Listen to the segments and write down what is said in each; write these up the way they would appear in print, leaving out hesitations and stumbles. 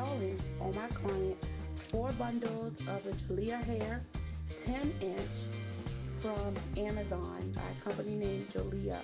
installing on my client 4 bundles of the Jalea hair 10-inch from Amazon by a company named Jalea.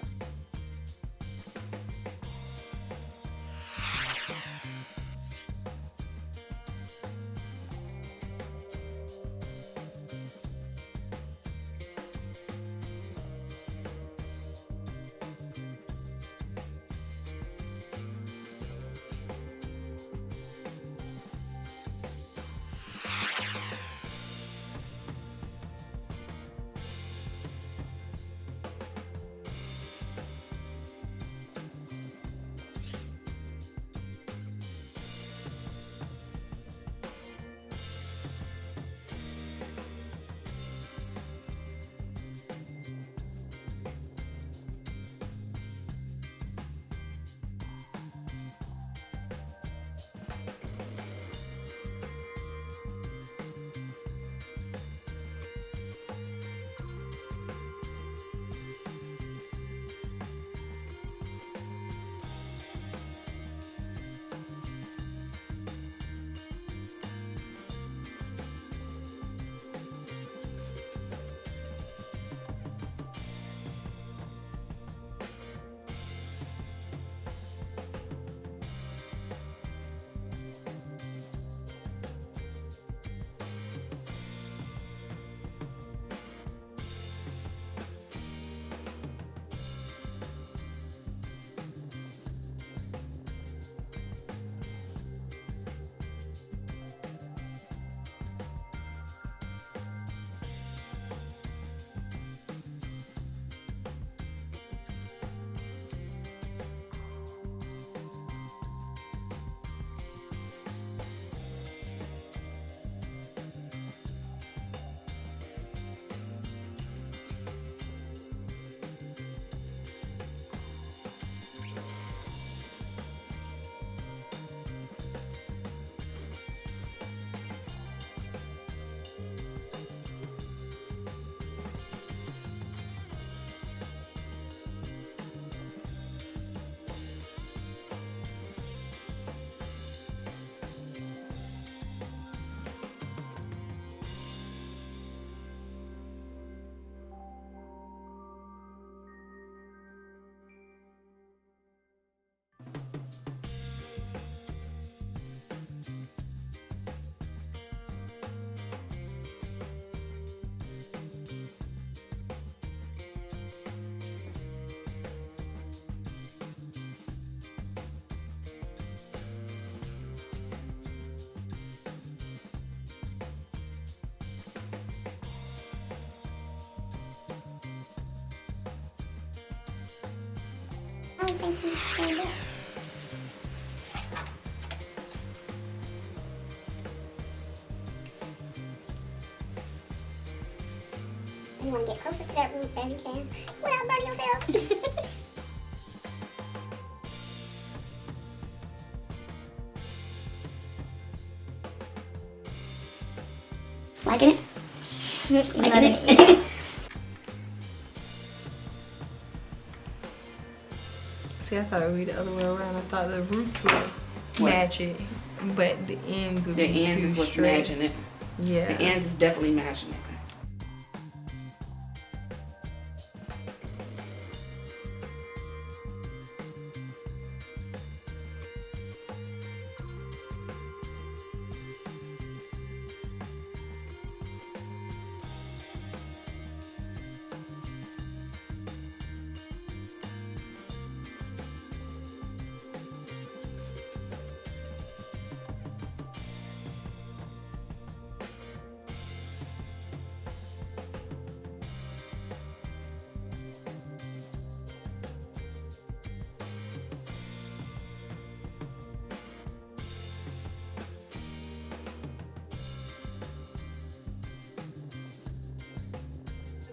I don't think he's saying that. You want to get closest to that roof as you can without burning yourself. Liking it? Liking it? See, I thought it would be the other way around. I thought the roots would match it, but the ends would be too straight. Matching it. Yeah. The ends is definitely matching it.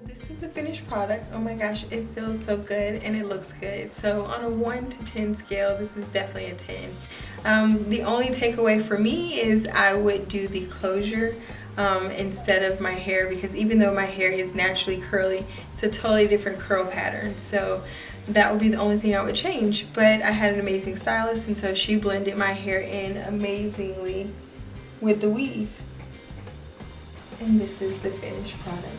This is the finished product. Oh my gosh, it feels so good and it looks good. So on a 1 to 10 scale, this is definitely a 10. The only takeaway for me is I would do the closure instead of my hair, because even though my hair is naturally curly, it's a totally different curl pattern. So that would be the only thing I would change. But I had an amazing stylist, and so she blended my hair in amazingly with the weave. And this is the finished product.